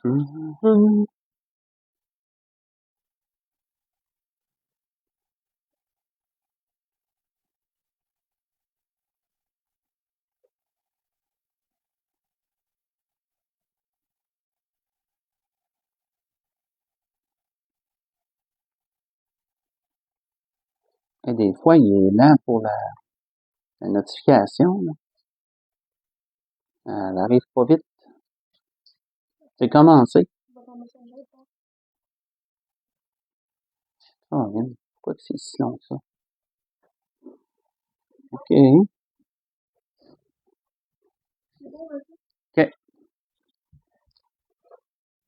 Mhm. Et des fois, il est lent pour la notification, là. Elle arrive pas vite. C'est commencé. Ah, bien. Pourquoi que c'est si long que ça? OK. OK.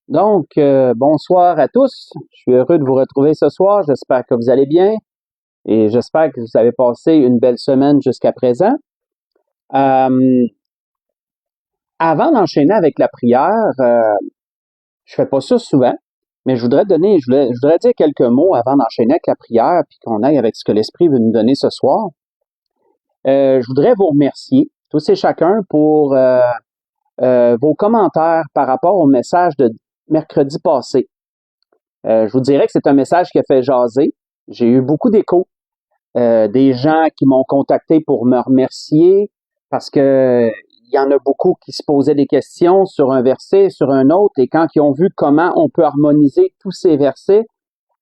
Donc, bonsoir à tous. Je suis heureux de vous retrouver ce soir. J'espère que vous allez bien et j'espère que vous avez passé une belle semaine jusqu'à présent. Avant d'enchaîner avec la prière, je fais pas ça souvent, mais je voudrais dire quelques mots avant d'enchaîner avec la prière, puis qu'on aille avec ce que l'Esprit veut nous donner ce soir. Je voudrais vous remercier, tous et chacun, pour vos commentaires par rapport au message de mercredi passé. Je vous dirais que c'est un message qui a fait jaser. J'ai eu beaucoup d'échos, des gens qui m'ont contacté pour me remercier parce que il y en a beaucoup qui se posaient des questions sur un verset, sur un autre, et quand ils ont vu comment on peut harmoniser tous ces versets,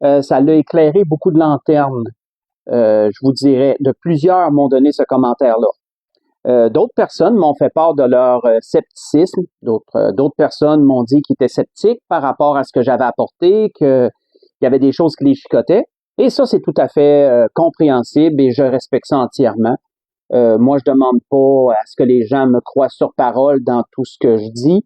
ça l'a éclairé beaucoup de lanternes. Je vous dirais, de plusieurs m'ont donné ce commentaire-là. D'autres personnes m'ont fait part de leur scepticisme. D'autres personnes m'ont dit qu'ils étaient sceptiques par rapport à ce que j'avais apporté, qu'il y avait des choses qui les chicotaient. Et ça, c'est tout à fait compréhensible et je respecte ça entièrement. Moi, je demande pas à ce que les gens me croient sur parole dans tout ce que je dis.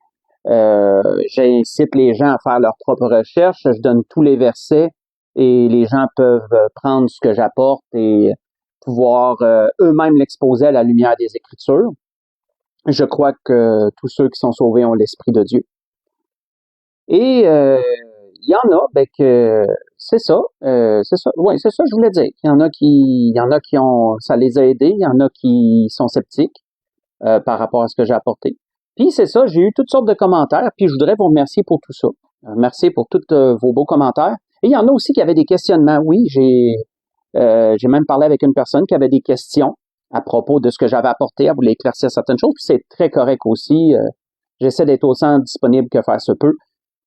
J'incite les gens à faire leurs propres recherches. Je donne tous les versets et les gens peuvent prendre ce que j'apporte et pouvoir eux-mêmes l'exposer à la lumière des Écritures. Je crois que tous ceux qui sont sauvés ont l'Esprit de Dieu. Et il y en a, que c'est ça, oui, c'est ça que je voulais dire. Il y en a qui ont, ça les a aidés, il y en a qui sont sceptiques par rapport à ce que j'ai apporté. Puis c'est ça, j'ai eu toutes sortes de commentaires, puis je voudrais vous remercier pour tout ça. Merci pour tous vos beaux commentaires. Et il y en a aussi qui avaient des questionnements. Oui, j'ai même parlé avec une personne qui avait des questions à propos de ce que j'avais apporté, elle voulait éclaircir certaines choses, puis c'est très correct aussi. J'essaie d'être autant disponible que faire se peut.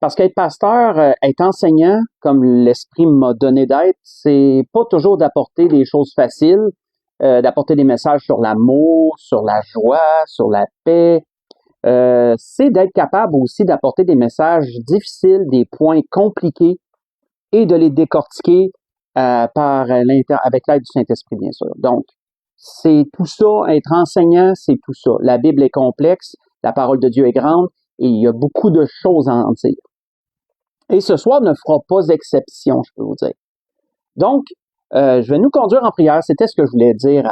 Parce qu'être pasteur, être enseignant, comme l'Esprit m'a donné d'être, c'est pas toujours d'apporter des choses faciles, d'apporter des messages sur l'amour, sur la joie, sur la paix. C'est d'être capable aussi d'apporter des messages difficiles, des points compliqués et de les décortiquer avec l'aide du Saint-Esprit, bien sûr. Donc, c'est tout ça, être enseignant, c'est tout ça. La Bible est complexe, la parole de Dieu est grande et il y a beaucoup de choses à en dire. Et ce soir ne fera pas exception, je peux vous dire. Donc, je vais nous conduire en prière. C'était ce que je voulais dire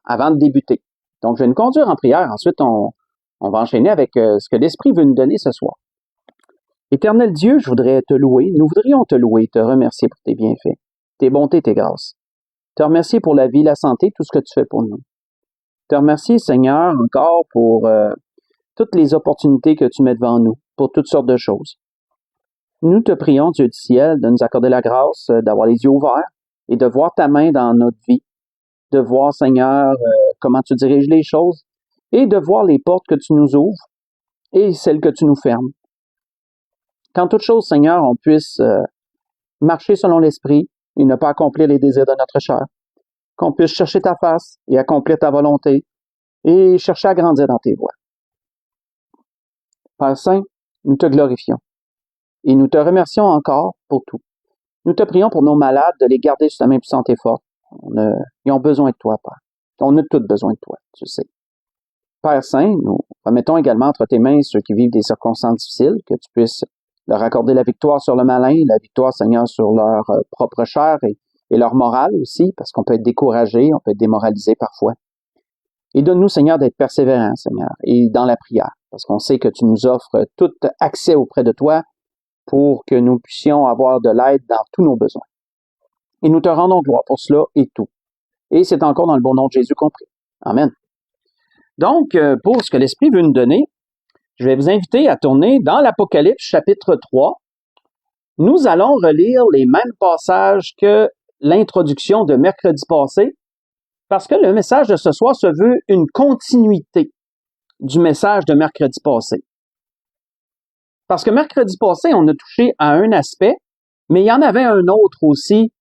avant de débuter. Donc, je vais nous conduire en prière. Ensuite, on va enchaîner avec ce que l'Esprit veut nous donner ce soir. Éternel Dieu, je voudrais te louer. Nous voudrions te louer, te remercier pour tes bienfaits, tes bontés, tes grâces. Te remercier pour la vie, la santé, tout ce que tu fais pour nous. Te remercier, Seigneur, encore pour toutes les opportunités que tu mets devant nous, pour toutes sortes de choses. Nous te prions, Dieu du ciel, de nous accorder la grâce d'avoir les yeux ouverts et de voir ta main dans notre vie, de voir, Seigneur, comment tu diriges les choses et de voir les portes que tu nous ouvres et celles que tu nous fermes. Qu'en toute chose, Seigneur, on puisse marcher selon l'Esprit et ne pas accomplir les désirs de notre chair. Qu'on puisse chercher ta face et accomplir ta volonté et chercher à grandir dans tes voies. Père Saint, nous te glorifions et nous te remercions encore pour tout. Nous te prions pour nos malades de les garder sous ta main puissante et forte. Ils ont besoin de toi, Père. On a tous besoin de toi, tu sais. Père Saint, nous remettons également entre tes mains ceux qui vivent des circonstances difficiles, que tu puisses leur accorder la victoire sur le malin, la victoire, Seigneur, sur leur propre chair et leur morale aussi, parce qu'on peut être découragé, on peut être démoralisé parfois. Et donne-nous, Seigneur, d'être persévérants, Seigneur, et dans la prière, parce qu'on sait que tu nous offres tout accès auprès de toi pour que nous puissions avoir de l'aide dans tous nos besoins. Et nous te rendons gloire pour cela et tout. Et c'est encore dans le bon nom de Jésus compris. Amen. Donc, pour ce que l'Esprit veut nous donner, je vais vous inviter à tourner dans l'Apocalypse chapitre 3. Nous allons relire les mêmes passages que l'introduction de mercredi passé, parce que le message de ce soir se veut une continuité du message de mercredi passé. Parce que mercredi passé, on a touché à un aspect, mais il y en avait un autre aussi.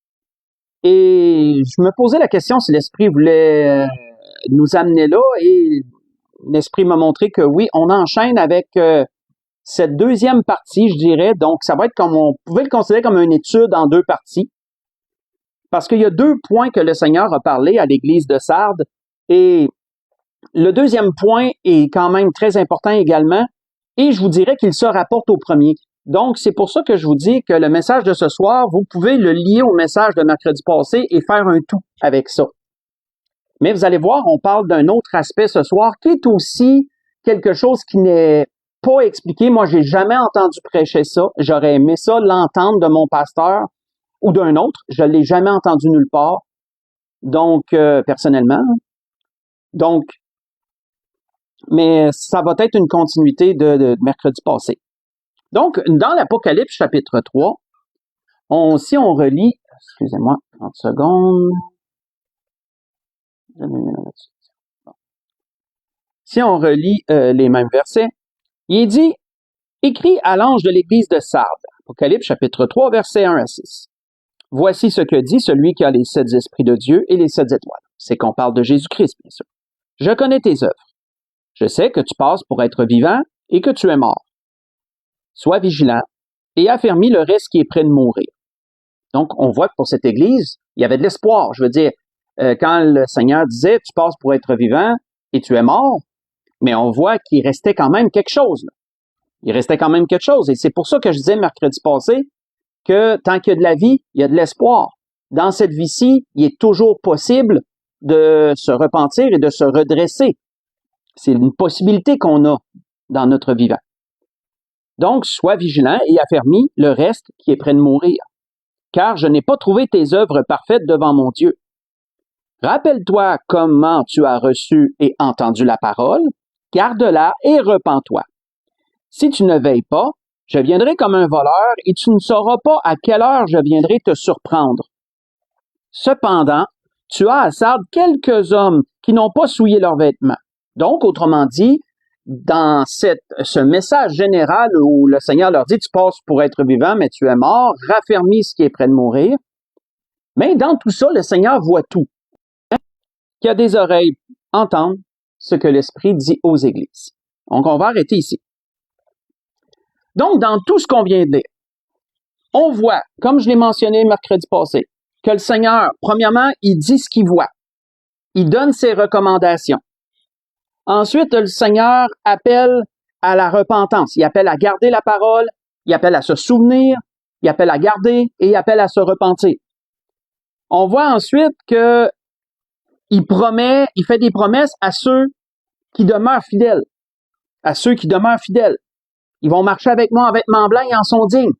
Et je me posais la question si l'Esprit voulait nous amener là, et l'Esprit m'a montré que oui, on enchaîne avec cette deuxième partie, je dirais. Donc, ça va être comme, on pouvait le considérer comme une étude en deux parties. Parce qu'il y a 2 points que le Seigneur a parlé à l'Église de Sardes. Et le deuxième point est quand même très important également. Et je vous dirais qu'il se rapporte au premier. Donc, c'est pour ça que je vous dis que le message de ce soir, vous pouvez le lier au message de mercredi passé et faire un tout avec ça. Mais vous allez voir, on parle d'un autre aspect ce soir qui est aussi quelque chose qui n'est pas expliqué. Moi, j'ai jamais entendu prêcher ça. J'aurais aimé ça, l'entendre de mon pasteur ou d'un autre. Je l'ai jamais entendu nulle part. Donc, personnellement. Donc, mais ça va être une continuité de mercredi passé. Donc, dans l'Apocalypse chapitre 3, si on relit, excusez-moi, 30 secondes. Si on relit les mêmes versets, il est dit, écrit à l'ange de l'église de Sardes, Apocalypse chapitre 3, versets 1 à 6. Voici ce que dit celui qui a les 7 esprits de Dieu et les 7 étoiles. C'est qu'on parle de Jésus-Christ, bien sûr. Je connais tes œuvres. Je sais que tu passes pour être vivant et que tu es mort. Sois vigilant et affermis le reste qui est près de mourir. Donc, on voit que pour cette Église, il y avait de l'espoir. Je veux dire, quand le Seigneur disait, tu passes pour être vivant et tu es mort, mais on voit qu'il restait quand même quelque chose. Là. Il restait quand même quelque chose. Et c'est pour ça que je disais mercredi passé que tant qu'il y a de la vie, il y a de l'espoir. Dans cette vie-ci, il est toujours possible de se repentir et de se redresser. C'est une possibilité qu'on a dans notre vivant. Donc, sois vigilant et affermis le reste qui est près de mourir. Car je n'ai pas trouvé tes œuvres parfaites devant mon Dieu. Rappelle-toi comment tu as reçu et entendu la parole, garde-la et repens-toi. Si tu ne veilles pas, je viendrai comme un voleur et tu ne sauras pas à quelle heure je viendrai te surprendre. Cependant, tu as à Sardes quelques hommes qui n'ont pas souillé leurs vêtements. Donc, autrement dit, dans ce message général où le Seigneur leur dit « Tu passes pour être vivant, mais tu es mort, raffermis ce qui est près de mourir », mais dans tout ça, le Seigneur voit tout. Qui a des oreilles, entendre ce que l'Esprit dit aux églises. Donc, on va arrêter ici. Donc, dans tout ce qu'on vient de dire, on voit, comme je l'ai mentionné mercredi passé, que le Seigneur, premièrement, il dit ce qu'il voit. Il donne ses recommandations. Ensuite, le Seigneur appelle à la repentance. Il appelle à garder la parole, il appelle à se souvenir, il appelle à garder et il appelle à se repentir. On voit ensuite que il fait des promesses à ceux qui demeurent fidèles. À ceux qui demeurent fidèles. Ils vont marcher avec moi en vêtements blancs et en sont dignes.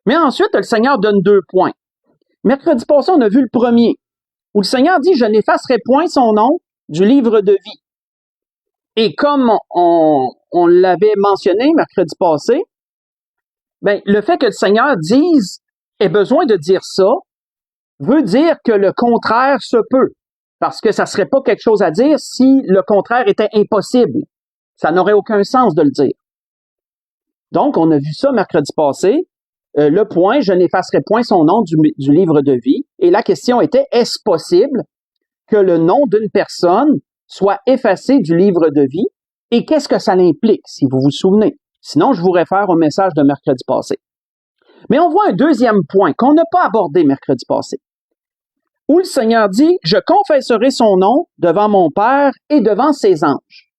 Mais ensuite, le Seigneur donne 2 points. Mercredi passé, on a vu le premier, où le Seigneur dit « Je n'effacerai point son nom du livre de vie ». Et comme on l'avait mentionné mercredi passé, ben, le fait que le Seigneur ait besoin de dire ça, veut dire que le contraire se peut. Parce que ça serait pas quelque chose à dire si le contraire était impossible. Ça n'aurait aucun sens de le dire. Donc, on a vu ça mercredi passé. Le point, je n'effacerai point son nom du livre de vie. Et la question était, est-ce possible que le nom d'une personne soit effacé du livre de vie? Et qu'est-ce que ça l'implique, si vous vous souvenez? Sinon, je vous réfère au message de mercredi passé. Mais on voit un deuxième point qu'on n'a pas abordé mercredi passé, où le Seigneur dit « Je confesserai son nom devant mon Père et devant ses anges ».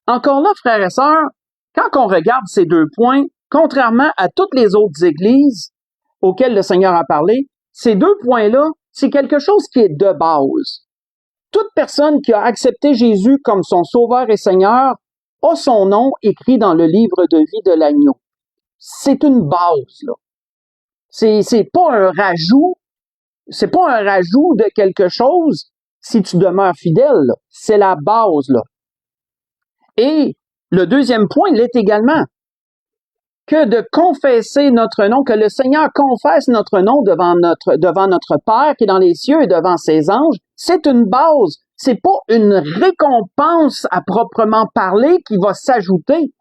Encore là, frères et sœurs, quand on regarde ces 2 points, contrairement à toutes les autres églises auxquelles le Seigneur a parlé, ces 2 points-là, c'est quelque chose qui est de base. Toute personne qui a accepté Jésus comme son Sauveur et Seigneur a son nom écrit dans le livre de vie de l'agneau. C'est une base, là. C'est pas un rajout. C'est pas un rajout de quelque chose si tu demeures fidèle, là. C'est la base, là. Et le deuxième point l'est également. Que de confesser notre nom, que le Seigneur confesse notre nom devant notre Père qui est dans les cieux et devant ses anges, c'est une base. C'est pas une récompense à proprement parler qui va s'ajouter.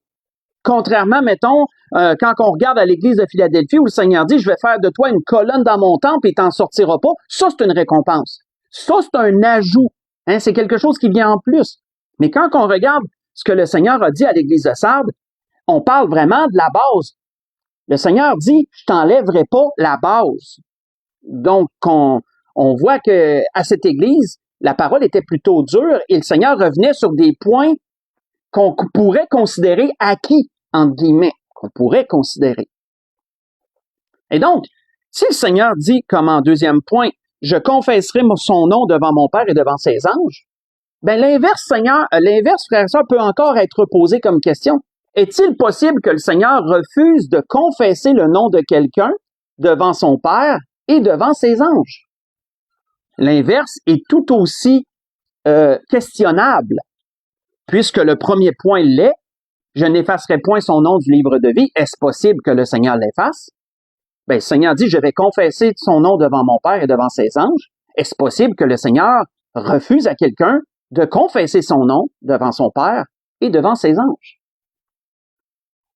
Contrairement, mettons, quand on regarde à l'église de Philadelphie où le Seigneur dit « Je vais faire de toi une colonne dans mon temple et t'en sortiras pas », ça c'est une récompense. Ça c'est un ajout. Hein, c'est quelque chose qui vient en plus. Mais quand on regarde ce que le Seigneur a dit à l'église de Sardes, on parle vraiment de la base. Le Seigneur dit, je t'enlèverai pas la base. Donc, on voit que à cette église, la parole était plutôt dure et le Seigneur revenait sur des points qu'on pourrait considérer acquis, entre guillemets, qu'on pourrait considérer. Et donc, si le Seigneur dit, comme en deuxième point, je confesserai son nom devant mon Père et devant ses anges, ben l'inverse, frère et sœur, peut encore être posé comme question. Est-il possible que le Seigneur refuse de confesser le nom de quelqu'un devant son Père et devant ses anges? L'inverse est tout aussi questionnable, puisque le premier point l'est, je n'effacerai point son nom du livre de vie. Est-ce possible que le Seigneur l'efface? Ben, le Seigneur dit, je vais confesser son nom devant mon Père et devant ses anges. Est-ce possible que le Seigneur refuse à quelqu'un de confesser son nom devant son Père et devant ses anges?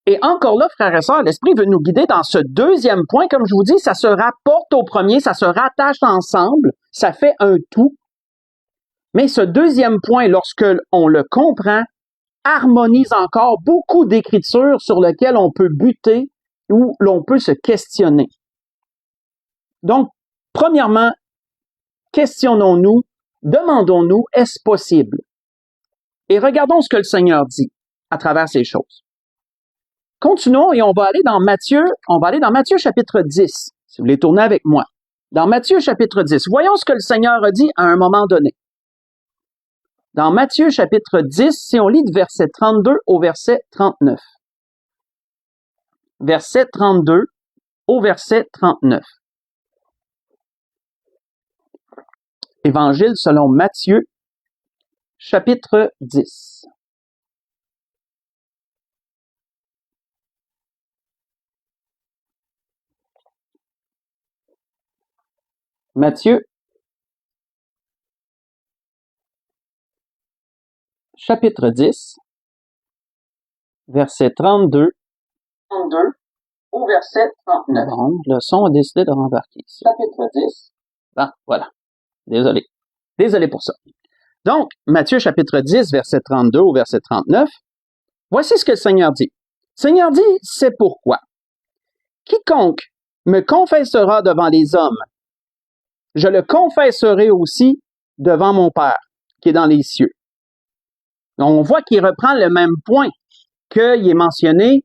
Et encore là, frères et sœurs, l'Esprit veut nous guider dans ce deuxième point. Comme je vous dis, ça se rapporte au premier, ça se rattache ensemble, ça fait un tout. Mais ce deuxième point, lorsque on le comprend, harmonise encore beaucoup d'écritures sur lesquelles on peut buter ou l'on peut se questionner. Donc, premièrement, questionnons-nous, demandons-nous, est-ce possible? Et regardons ce que le Seigneur dit à travers ces choses. Continuons et on va aller dans Matthieu chapitre 10, si vous voulez tourner avec moi. Dans Matthieu chapitre 10, voyons ce que le Seigneur a dit à un moment donné. Dans Matthieu chapitre 10, si on lit de verset 32 au verset 39. Verset 32 au verset 39. Évangile selon Matthieu chapitre 10. Matthieu, chapitre 10, verset 32 au verset 39. Bon, le son a décidé de rembarquer ici. Chapitre 10. Bon, voilà. Désolé pour ça. Donc, Matthieu chapitre 10, verset 32 au verset 39. Voici ce que le Seigneur dit. Le Seigneur dit, c'est pourquoi. Quiconque me confessera devant les hommes, je le confesserai aussi devant mon Père, qui est dans les cieux. Donc, on voit qu'il reprend le même point qu'il est mentionné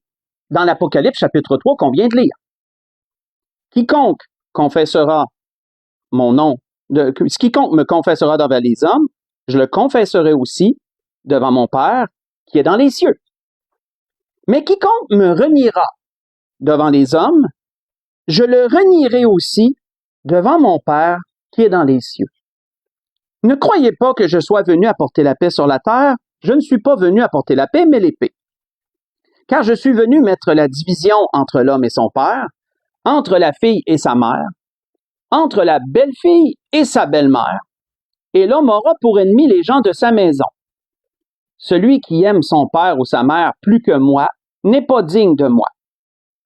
dans l'Apocalypse chapitre 3 qu'on vient de lire. Quiconque confessera mon nom, quiconque me confessera devant les hommes, je le confesserai aussi devant mon Père qui est dans les cieux. Mais quiconque me reniera devant les hommes, je le renierai aussi devant mon Père qui est dans les cieux. Ne croyez pas que je sois venu apporter la paix sur la terre. Je ne suis pas venu apporter la paix, mais l'épée. Car je suis venu mettre la division entre l'homme et son père, entre la fille et sa mère, entre la belle-fille et sa belle-mère, et l'homme aura pour ennemi les gens de sa maison. Celui qui aime son père ou sa mère plus que moi n'est pas digne de moi.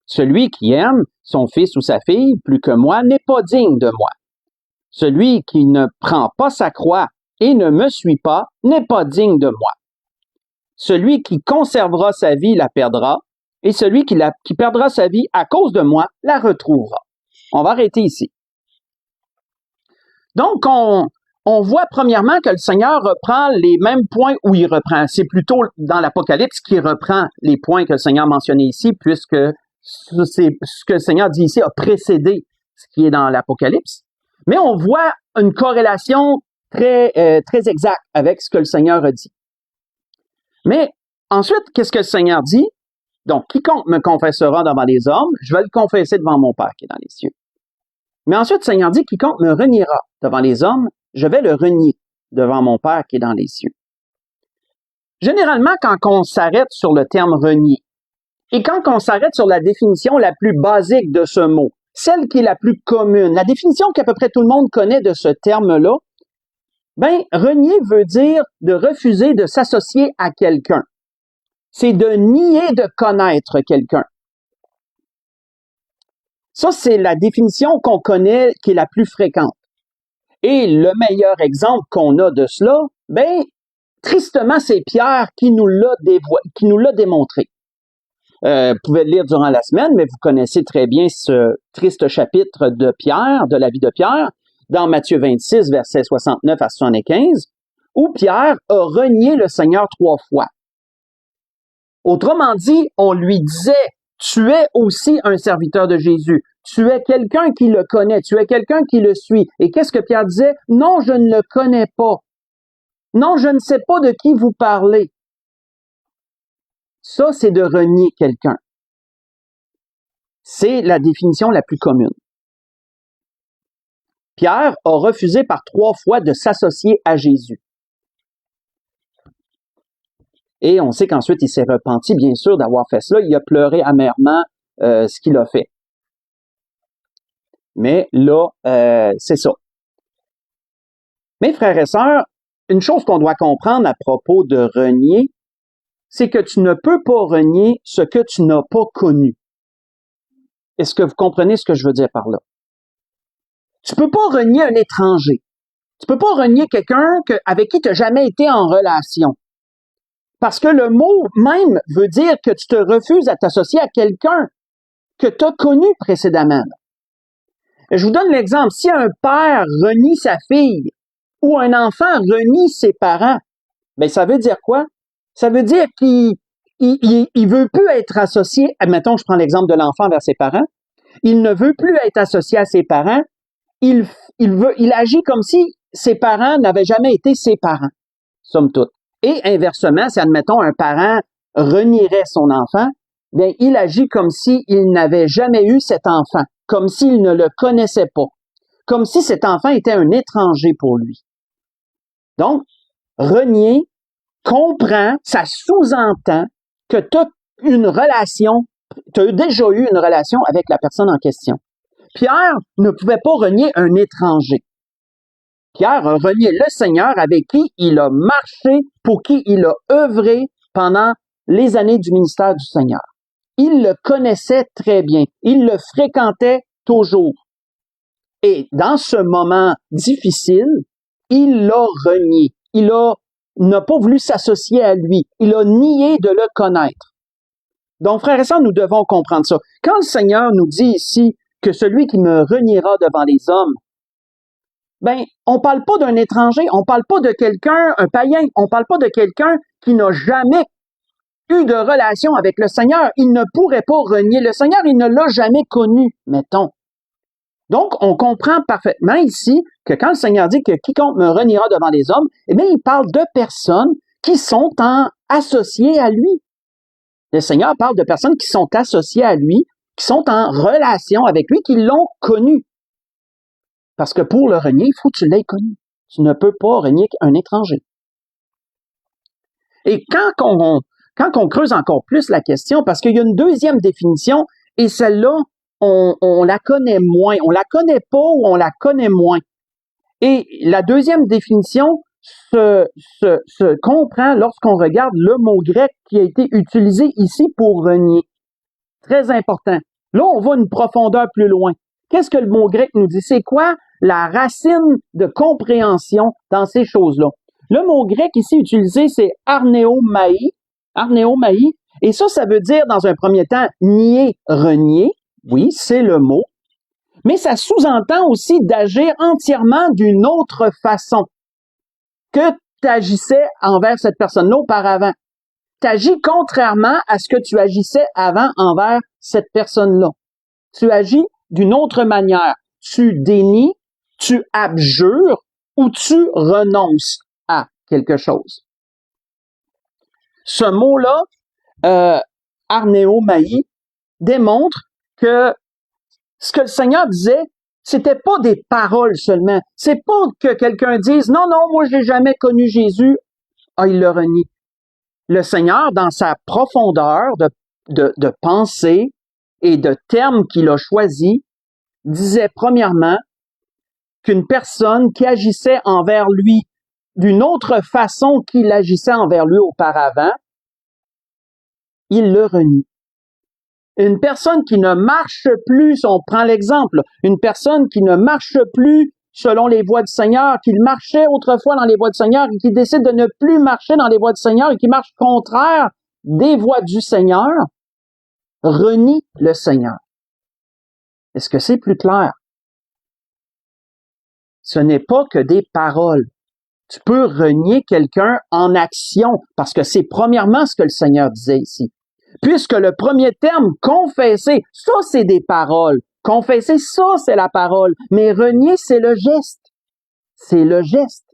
Celui qui aime son fils ou sa fille plus que moi n'est pas digne de moi. Celui qui ne prend pas sa croix et ne me suit pas n'est pas digne de moi. Celui qui conservera sa vie la perdra, et celui qui perdra sa vie à cause de moi la retrouvera. On va arrêter ici. Donc, on voit premièrement que le Seigneur reprend les mêmes points où il reprend. C'est plutôt dans l'Apocalypse qu'il reprend les points que le Seigneur mentionnait ici, puisque c'est ce que le Seigneur dit ici a précédé ce qui est dans l'Apocalypse. Mais on voit une corrélation très exacte avec ce que le Seigneur a dit. Mais ensuite, qu'est-ce que le Seigneur dit? Donc, quiconque me confessera devant les hommes, je vais le confesser devant mon Père qui est dans les cieux. Mais ensuite, le Seigneur dit, quiconque me reniera devant les hommes, je vais le renier devant mon Père qui est dans les cieux. Généralement, quand on s'arrête sur le terme renier, et quand on s'arrête sur la définition la plus basique de ce mot, celle qui est la plus commune, la définition qu'à peu près tout le monde connaît de ce terme-là, ben, renier veut dire de refuser de s'associer à quelqu'un. C'est de nier de connaître quelqu'un. Ça, c'est la définition qu'on connaît, qui est la plus fréquente. Et le meilleur exemple qu'on a de cela, ben, tristement, c'est Pierre qui nous l'a démontré. Vous pouvez le lire durant la semaine, mais vous connaissez très bien ce triste chapitre de Pierre, de la vie de Pierre, dans Matthieu 26, versets 69 à 75, où Pierre a renié le Seigneur 3 fois. Autrement dit, on lui disait, tu es aussi un serviteur de Jésus. Tu es quelqu'un qui le connaît. Tu es quelqu'un qui le suit. Et qu'est-ce que Pierre disait? Non, je ne le connais pas. Non, je ne sais pas de qui vous parlez. Ça, c'est de renier quelqu'un. C'est la définition la plus commune. Pierre a refusé par 3 fois de s'associer à Jésus. Et on sait qu'ensuite, il s'est repenti, bien sûr, d'avoir fait cela. Il a pleuré amèrement ce qu'il a fait. Mais là, c'est ça. Mes frères et sœurs, une chose qu'on doit comprendre à propos de renier, c'est que tu ne peux pas renier ce que tu n'as pas connu. Est-ce que vous comprenez ce que je veux dire par là? Tu peux pas renier un étranger. Tu peux pas renier quelqu'un avec qui tu n'as jamais été en relation. Parce que le mot même veut dire que tu te refuses à t'associer à quelqu'un que tu as connu précédemment. Je vous donne l'exemple. Si un père renie sa fille ou un enfant renie ses parents, ben ça veut dire quoi? Ça veut dire qu'il veut plus être associé. Admettons, je prends l'exemple de l'enfant vers ses parents. Il ne veut plus être associé à ses parents. Il agit comme si ses parents n'avaient jamais été ses parents, somme toute. Et inversement, si, admettons, un parent renierait son enfant, bien, il agit comme s'il n'avait jamais eu cet enfant, comme s'il ne le connaissait pas, comme si cet enfant était un étranger pour lui. Donc, renier comprend, ça sous-entend que tu as une relation, tu as déjà eu une relation avec la personne en question. Pierre ne pouvait pas renier un étranger. Pierre a renié le Seigneur avec qui il a marché, pour qui il a œuvré pendant les années du ministère du Seigneur. Il le connaissait très bien. Il le fréquentait toujours. Et dans ce moment difficile, il l'a renié. Il n'a pas voulu s'associer à lui. Il a nié de le connaître. Donc, frères et sœurs, nous devons comprendre ça. Quand le Seigneur nous dit ici que celui qui me reniera devant les hommes, ben, on parle pas d'un étranger, on parle pas de quelqu'un, un païen, on parle pas de quelqu'un qui n'a jamais eu de relation avec le Seigneur. Il ne pourrait pas renier le Seigneur, il ne l'a jamais connu, mettons. Donc, on comprend parfaitement ici que quand le Seigneur dit que quiconque me reniera devant les hommes, eh bien, il parle de personnes qui sont associées à lui. Le Seigneur parle de personnes qui sont associées à lui, qui sont en relation avec lui, qui l'ont connu. Parce que pour le renier, il faut que tu l'aies connu. Tu ne peux pas renier un étranger. Et quand on creuse encore plus la question, parce qu'il y a une deuxième définition, et celle-là, on la connaît moins. On la connaît pas ou on la connaît moins. Et la deuxième définition se comprend lorsqu'on regarde le mot grec qui a été utilisé ici pour renier. Très important. Là, on va une profondeur plus loin. Qu'est-ce que le mot grec nous dit? C'est quoi la racine de compréhension dans ces choses-là? Le mot grec ici utilisé, c'est arneomai. Arneomai. Et ça veut dire, dans un premier temps, nier, renier. Oui, c'est le mot. Mais ça sous-entend aussi d'agir entièrement d'une autre façon que tu agissais envers cette personne-là auparavant. Tu agis contrairement à ce que tu agissais avant envers cette personne-là. Tu agis d'une autre manière. Tu dénies, tu abjures ou tu renonces à quelque chose. Ce mot-là, arneomai, démontre que ce que le Seigneur disait, c'était pas des paroles seulement. C'est pas que quelqu'un dise « Non, non, moi, je n'ai jamais connu Jésus. » Ah, il le renie. le Seigneur, dans sa profondeur de pensée et de termes qu'il a choisis, disait premièrement qu'une personne qui agissait envers lui d'une autre façon qu'il agissait envers lui auparavant, il le renie. Une personne qui ne marche plus, on prend l'exemple, une personne qui ne marche plus selon les voies du Seigneur, qui marchait autrefois dans les voies du Seigneur et qui décide de ne plus marcher dans les voies du Seigneur et qui marche contraire des voies du Seigneur, renie le Seigneur. Est-ce que c'est plus clair? Ce n'est pas que des paroles. Tu peux renier quelqu'un en action, parce que c'est premièrement ce que le Seigneur disait ici. Puisque le premier terme, confesser, ça c'est des paroles. Confesser, ça c'est la parole. Mais renier, c'est le geste. C'est le geste.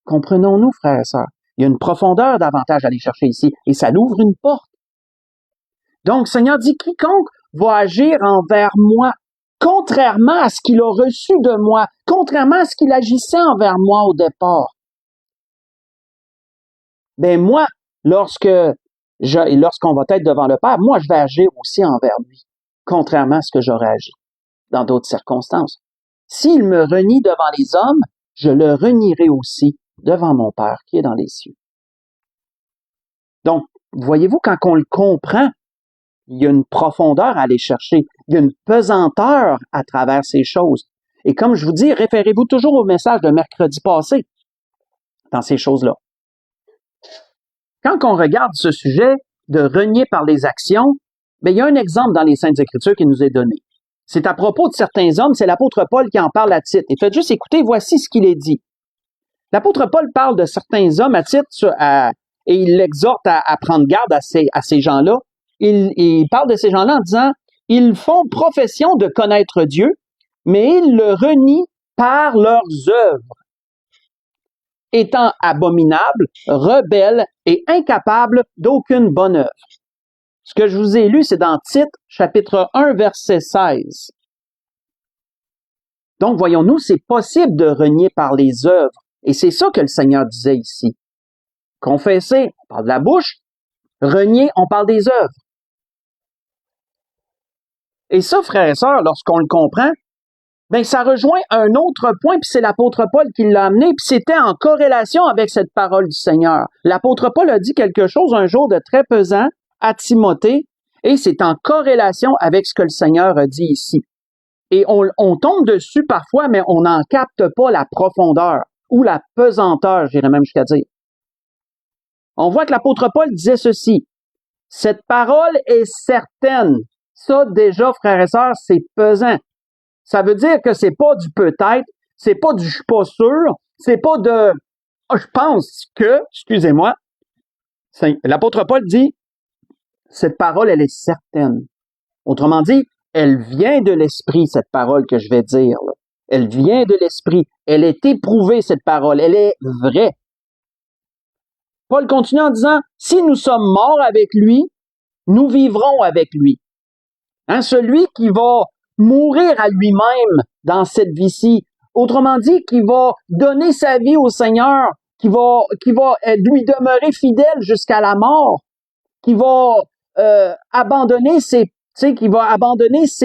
Comprenons-nous, frères et sœurs. Il y a une profondeur davantage à aller chercher ici, et ça ouvre une porte. Donc, le Seigneur dit, quiconque va agir envers moi, contrairement à ce qu'il a reçu de moi, contrairement à ce qu'il agissait envers moi au départ. Ben moi, lorsqu'on va être devant le Père, moi je vais agir aussi envers lui, contrairement à ce que j'aurais agi dans d'autres circonstances. S'il me renie devant les hommes, je le renierai aussi devant mon Père qui est dans les cieux. Donc, voyez-vous, quand on le comprend, il y a une profondeur à aller chercher, il y a une pesanteur à travers ces choses. Et comme je vous dis, référez-vous toujours au message de mercredi passé dans ces choses-là. Quand on regarde ce sujet de renier par les actions, bien, il y a un exemple dans les Saintes Écritures qui nous est donné. C'est à propos de certains hommes, c'est l'apôtre Paul qui en parle à Tite. Et faites juste écouter, voici ce qu'il est dit. L'apôtre Paul parle de certains hommes à Tite et il l'exhorte à prendre garde à ces gens-là. Il parle de ces gens-là en disant, ils font profession de connaître Dieu, mais ils le renient par leurs œuvres, étant abominables, rebelles et incapables d'aucune bonne œuvre. Ce que je vous ai lu, c'est dans Tite, chapitre 1, verset 16. Donc, voyons-nous, c'est possible de renier par les œuvres. Et c'est ça que le Seigneur disait ici. Confesser, on parle de la bouche. Renier, on parle des œuvres. Et ça, frères et sœurs, lorsqu'on le comprend, ben ça rejoint un autre point, puis c'est l'apôtre Paul qui l'a amené, puis c'était en corrélation avec cette parole du Seigneur. L'apôtre Paul a dit quelque chose un jour de très pesant à Timothée, et c'est en corrélation avec ce que le Seigneur a dit ici. Et on tombe dessus parfois, mais on n'en capte pas la profondeur ou la pesanteur, j'irais même jusqu'à dire. On voit que l'apôtre Paul disait ceci, « Cette parole est certaine. » Ça, déjà, frères et sœurs, c'est pesant. Ça veut dire que c'est pas du peut-être, c'est pas du je suis pas sûr, c'est pas de je pense que, excusez-moi. L'apôtre Paul dit, cette parole, elle est certaine. Autrement dit, elle vient de l'Esprit, cette parole que je vais dire. Là. Elle vient de l'Esprit. Elle est éprouvée, cette parole. Elle est vraie. Paul continue en disant, si nous sommes morts avec lui, nous vivrons avec lui. Hein, celui qui va mourir à lui-même dans cette vie-ci, autrement dit, qui va donner sa vie au Seigneur, qui va lui demeurer fidèle jusqu'à la mort, qui va abandonner ses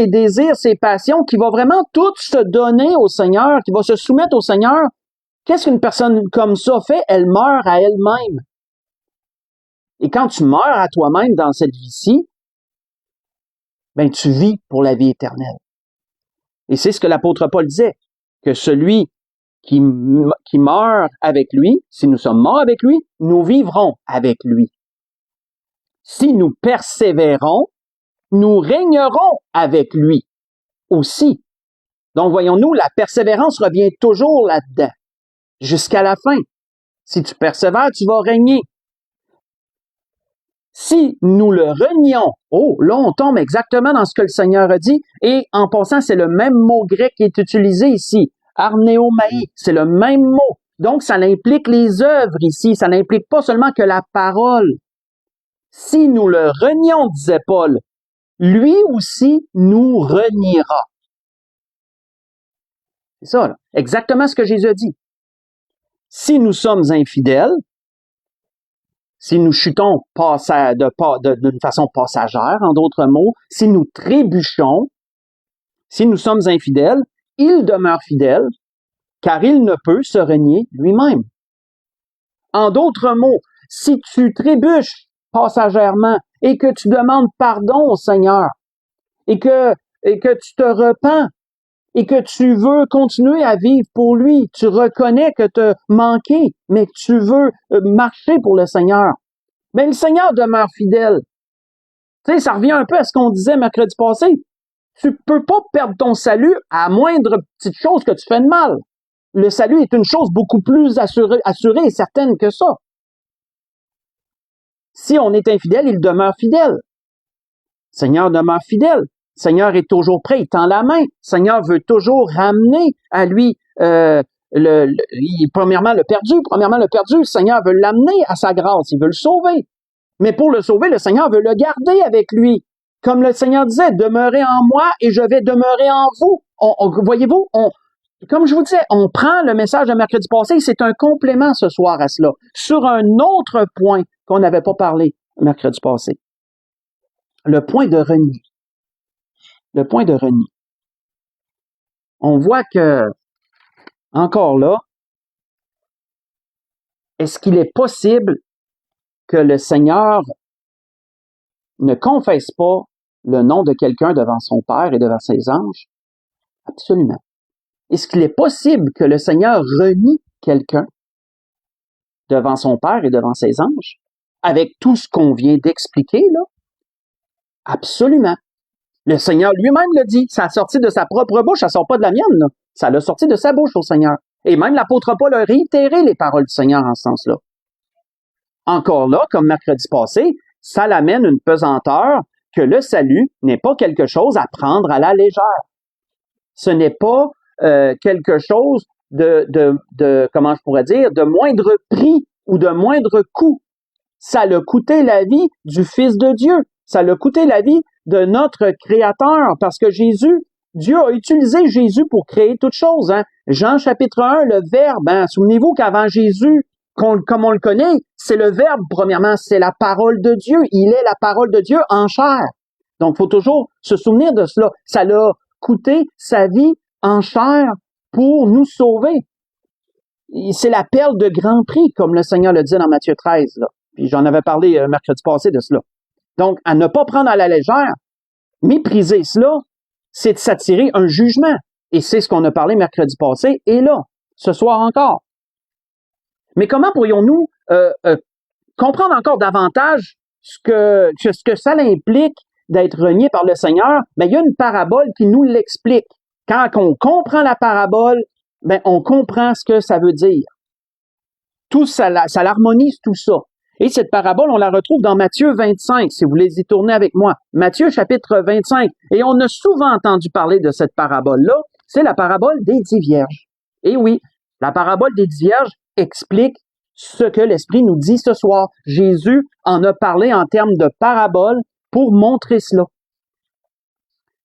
désirs, ses passions, qui va vraiment tout se donner au Seigneur, qui va se soumettre au Seigneur. Qu'est-ce qu'une personne comme ça fait? Elle meurt à elle-même. Et quand tu meurs à toi-même dans cette vie-ci, ben tu vis pour la vie éternelle. Et c'est ce que l'apôtre Paul disait, que celui qui meurt avec lui, si nous sommes morts avec lui, nous vivrons avec lui. Si nous persévérons, nous régnerons avec lui aussi. Donc, voyons-nous, la persévérance revient toujours là-dedans, jusqu'à la fin. Si tu persévères, tu vas régner. Si nous le renions, oh, là, on tombe exactement dans ce que le Seigneur a dit. Et en passant, c'est le même mot grec qui est utilisé ici. Arnéomai, c'est le même mot. Donc, ça implique les œuvres ici. Ça n'implique pas seulement que la parole. Si nous le renions, disait Paul, lui aussi nous reniera. C'est ça, là. Exactement ce que Jésus a dit. Si nous sommes infidèles, si nous chutons d'une façon passagère, en d'autres mots, si nous trébuchons, si nous sommes infidèles, il demeure fidèle, car il ne peut se renier lui-même. En d'autres mots, si tu trébuches passagèrement et que tu demandes pardon au Seigneur et que tu te repens et que tu veux continuer à vivre pour lui, tu reconnais que tu as manqué, mais que tu veux marcher pour le Seigneur, mais le Seigneur demeure fidèle. Tu sais, ça revient un peu à ce qu'on disait mercredi passé. Tu peux pas perdre ton salut à moindre petite chose que tu fais de mal. Le salut est une chose beaucoup plus assurée et certaine que ça. Si on est infidèle, il demeure fidèle. Le Seigneur demeure fidèle. Le Seigneur est toujours prêt, il tend la main. Le Seigneur veut toujours ramener à lui, premièrement le perdu. Le Seigneur veut l'amener à sa grâce, il veut le sauver. Mais pour le sauver, le Seigneur veut le garder avec lui. Comme le Seigneur disait, demeurez en moi et je vais demeurer en vous. Voyez-vous, comme je vous disais, on prend le message de mercredi passé, c'est un complément ce soir à cela, sur un autre point qu'on n'avait pas parlé mercredi passé. Le point de renier. Le point de renier. On voit que, encore là, est-ce qu'il est possible que le Seigneur ne confesse pas le nom de quelqu'un devant son Père et devant ses anges? Absolument. Est-ce qu'il est possible que le Seigneur renie quelqu'un devant son Père et devant ses anges? Avec tout ce qu'on vient d'expliquer, là? Absolument. Le Seigneur lui-même le dit. Ça a sorti de sa propre bouche, ça sort pas de la mienne, là. Ça l'a sorti de sa bouche au Seigneur. Et même l'apôtre Paul a réitéré les paroles du Seigneur en ce sens-là. Encore là, comme mercredi passé, ça l'amène une pesanteur que le salut n'est pas quelque chose à prendre à la légère. Ce n'est pas quelque chose de comment je pourrais dire, de moindre prix ou de moindre coût. Ça l'a coûté la vie du Fils de Dieu. Ça l'a coûté la vie de notre Créateur, parce que Dieu a utilisé Jésus pour créer toutes choses. Hein? Jean chapitre 1, le Verbe, hein? Souvenez-vous qu'avant Jésus, comme on le connaît, c'est le Verbe, premièrement, c'est la parole de Dieu. Il est la parole de Dieu en chair. Donc, il faut toujours se souvenir de cela. Ça l'a coûté sa vie en chair pour nous sauver. C'est la perle de grand prix, comme le Seigneur le dit dans Matthieu 13. Là. Puis j'en avais parlé mercredi passé de cela. Donc, à ne pas prendre à la légère, mépriser cela, c'est de s'attirer un jugement. Et c'est ce qu'on a parlé mercredi passé et là, ce soir encore. Mais comment pourrions-nous comprendre encore davantage ce que ça implique d'être renié par le Seigneur? Ben, il y a une parabole qui nous l'explique. Quand on comprend la parabole, ben, on comprend ce que ça veut dire. Tout ça l'harmonise tout ça. Et cette parabole, on la retrouve dans Matthieu 25, si vous voulez y tourner avec moi. Matthieu chapitre 25. Et on a souvent entendu parler de cette parabole-là. C'est la parabole des 10 vierges. Et oui, la parabole des 10 vierges explique ce que l'Esprit nous dit ce soir. Jésus en a parlé en termes de parabole pour montrer cela.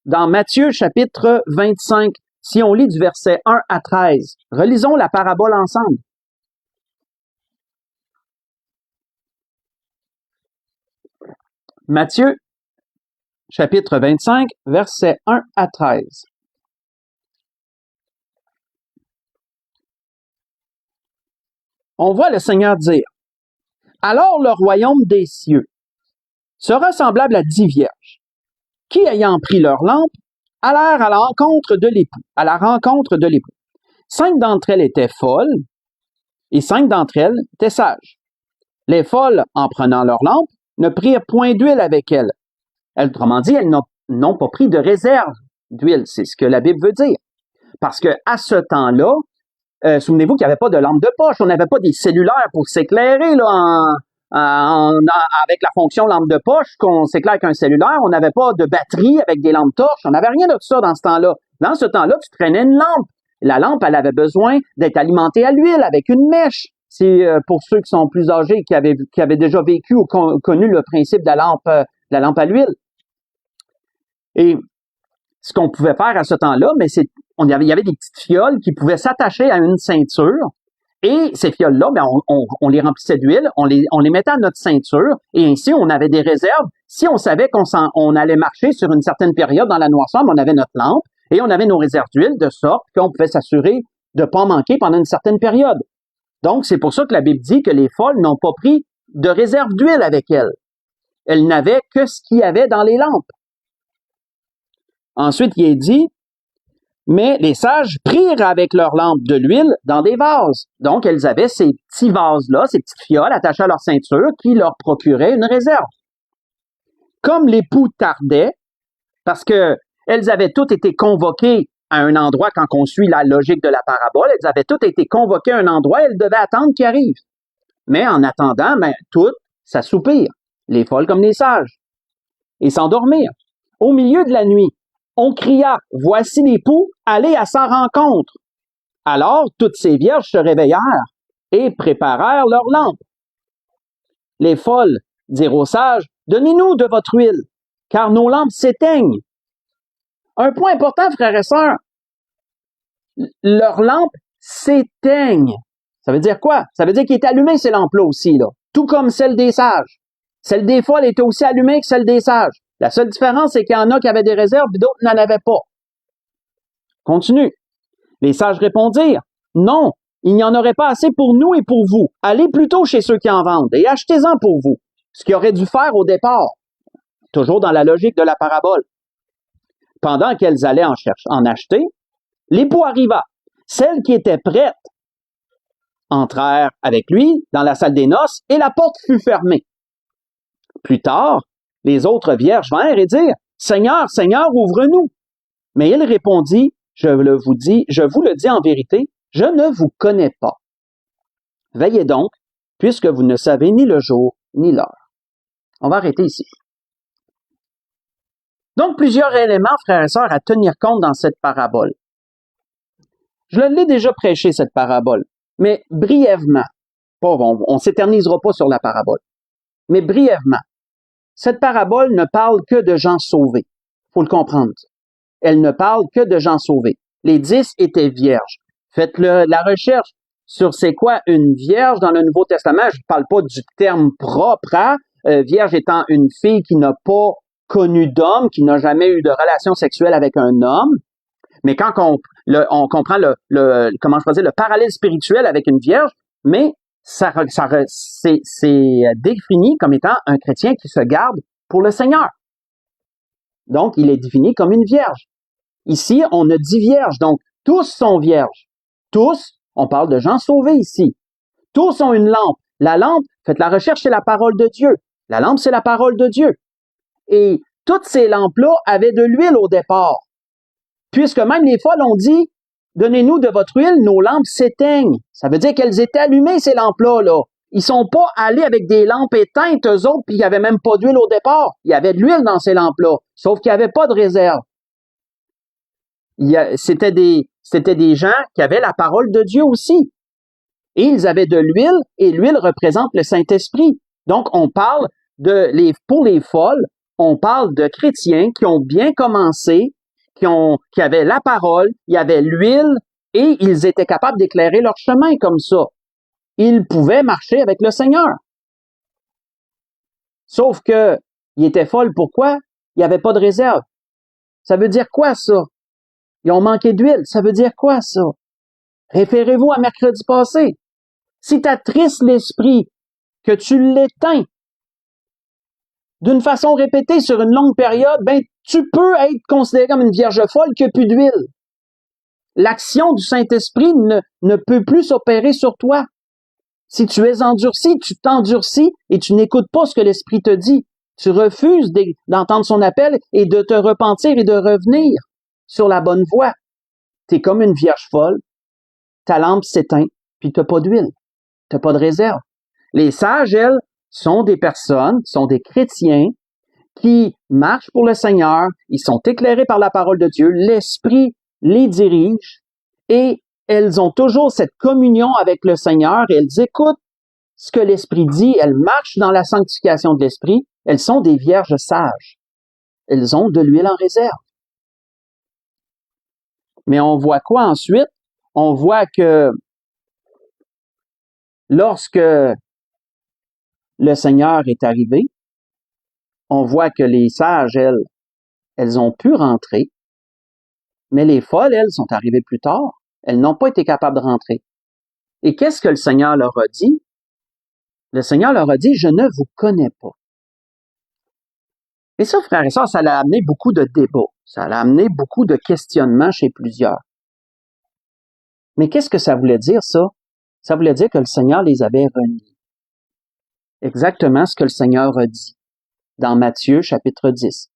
Dans Matthieu chapitre 25, si on lit du verset 1 à 13, relisons la parabole ensemble. Matthieu, chapitre 25, versets 1 à 13. On voit le Seigneur dire, « Alors le royaume des cieux sera semblable à 10 vierges, qui, ayant pris leur lampe, allèrent à la rencontre de l'époux. 5 d'entre elles étaient folles, et 5 d'entre elles étaient sages. Les folles, en prenant leur lampe, ne prirent point d'huile avec elles. Autrement dit, elles n'ont pas pris de réserve d'huile. C'est ce que la Bible veut dire. Parce que à ce temps-là, souvenez-vous qu'il n'y avait pas de lampe de poche. On n'avait pas des cellulaires pour s'éclairer là, avec la fonction lampe de poche, qu'on s'éclaire avec un cellulaire. On n'avait pas de batterie avec des lampes torches. On n'avait rien de tout ça dans ce temps-là. Dans ce temps-là, tu traînais une lampe. La lampe, elle avait besoin d'être alimentée à l'huile avec une mèche. C'est pour ceux qui sont plus âgés, qui avaient déjà vécu ou connu le principe de la lampe à l'huile. Et ce qu'on pouvait faire à ce temps-là, mais il y avait des petites fioles qui pouvaient s'attacher à une ceinture Et ces fioles-là, ben, on les remplissait d'huile, on les mettait à notre ceinture, et ainsi, on avait des réserves. Si on savait on allait marcher sur une certaine période dans la noirceur, on avait notre lampe, et on avait nos réserves d'huile, de sorte qu'on pouvait s'assurer de ne pas en manquer pendant une certaine période. Donc, c'est pour ça que la Bible dit que les folles n'ont pas pris de réserve d'huile avec elles. Elles n'avaient que ce qu'il y avait dans les lampes. Ensuite, il est dit, mais les sages prirent avec leurs lampes de l'huile dans des vases. Donc, elles avaient ces petits vases-là, ces petites fioles attachées à leur ceinture qui leur procuraient une réserve. Comme l'époux tardait, parce que elles avaient toutes été convoquées à un endroit quand on suit la logique de la parabole, elles avaient toutes été convoquées à un endroit, elles devaient attendre qu'il arrive. Mais en attendant, toutes s'assoupirent, les folles comme les sages, et s'endormirent. Au milieu de la nuit, on cria, « Voici l'époux, allez à sa rencontre. » Alors, toutes ces vierges se réveillèrent et préparèrent leurs lampes. Les folles dirent aux sages, « Donnez-nous de votre huile, car nos lampes s'éteignent. » Un point important, frères et sœurs, leurs lampes s'éteignent. Ça veut dire quoi? Ça veut dire qu'il est allumé, ces lampes-là aussi, là. Tout comme celle des sages. Celle des folles était aussi allumée que celle des sages. La seule différence, c'est qu'il y en a qui avaient des réserves et d'autres n'en avaient pas. Continue. Les sages répondirent, « Non, il n'y en aurait pas assez pour nous et pour vous. Allez plutôt chez ceux qui en vendent et achetez-en pour vous. » Ce qu'ils auraient dû faire au départ. Toujours dans la logique de la parabole. Pendant qu'elles allaient en acheter, l'époux arriva. Celles qui étaient prêtes entrèrent avec lui dans la salle des noces et la porte fut fermée. Plus tard, les autres vierges vinrent et dirent, « Seigneur, Seigneur, ouvre-nous. » Mais il répondit, je vous le dis en vérité, je ne vous connais pas. Veillez donc, puisque vous ne savez ni le jour ni l'heure. On va arrêter ici. Donc, plusieurs éléments, frères et sœurs, à tenir compte dans cette parabole. Je l'ai déjà prêché, cette parabole, mais brièvement. On ne s'éternisera pas sur la parabole, mais brièvement. Cette parabole ne parle que de gens sauvés. Il faut le comprendre. Elle ne parle que de gens sauvés. Les 10 étaient vierges. Faites la recherche sur c'est quoi une vierge dans le Nouveau Testament. Je ne parle pas du terme propre à vierge étant une fille qui n'a pas connu d'homme, qui n'a jamais eu de relation sexuelle avec un homme. Mais quand on comprend le parallèle spirituel avec une vierge, mais c'est défini comme étant un chrétien qui se garde pour le Seigneur. Donc, il est défini comme une vierge. Ici, on a 10 vierges, donc tous sont vierges. Tous, on parle de gens sauvés ici. Tous ont une lampe. La lampe, faites la recherche, c'est la parole de Dieu. La lampe, c'est la parole de Dieu. Et toutes ces lampes-là avaient de l'huile au départ. Puisque même les folles ont dit, donnez-nous de votre huile, nos lampes s'éteignent. Ça veut dire qu'elles étaient allumées, ces lampes-là, là. Ils sont pas allés avec des lampes éteintes, eux autres, puis il n'y avait même pas d'huile au départ. Il y avait de l'huile dans ces lampes-là, sauf qu'il n'y avait pas de réserve. C'était des gens qui avaient la parole de Dieu aussi. Et ils avaient de l'huile, et l'huile représente le Saint-Esprit. Donc, on parle pour les folles, on parle de chrétiens qui ont bien commencé, qui avaient la parole, il y avait l'huile, et ils étaient capables d'éclairer leur chemin comme ça. Ils pouvaient marcher avec le Seigneur. Sauf que, ils étaient folles, pourquoi? Il n'y avait pas de réserve. Ça veut dire quoi, ça? Ils ont manqué d'huile. Ça veut dire quoi, ça? Référez-vous à mercredi passé. Si tu attristes l'esprit, que tu l'éteins d'une façon répétée sur une longue période, tu peux être considéré comme une vierge folle qui n'a plus d'huile. L'action du Saint-Esprit ne peut plus s'opérer sur toi. Si tu es endurci, tu t'endurcis et tu n'écoutes pas ce que l'Esprit te dit. Tu refuses d'entendre son appel et de te repentir et de revenir sur la bonne voie. Tu es comme une vierge folle, ta lampe s'éteint, puis tu n'as pas d'huile, tu n'as pas de réserve. Les sages, elles, sont des personnes, sont des chrétiens qui marchent pour le Seigneur, ils sont éclairés par la parole de Dieu, l'Esprit les dirige et elles ont toujours cette communion avec le Seigneur et elles écoutent ce que l'Esprit dit, elles marchent dans la sanctification de l'Esprit, elles sont des vierges sages. Elles ont de l'huile en réserve. Mais on voit quoi ensuite? On voit que Lorsque le Seigneur est arrivé, on voit que les sages, elles ont pu rentrer, mais les folles, elles, sont arrivées plus tard. Elles n'ont pas été capables de rentrer. Et qu'est-ce que le Seigneur leur a dit? Le Seigneur leur a dit, je ne vous connais pas. Et ça, frères et sœurs, ça l'a amené beaucoup de débats. Ça l'a amené beaucoup de questionnements chez plusieurs. Mais qu'est-ce que ça voulait dire, ça? Ça voulait dire que le Seigneur les avait reniés. Exactement ce que le Seigneur a dit dans Matthieu, chapitre 10.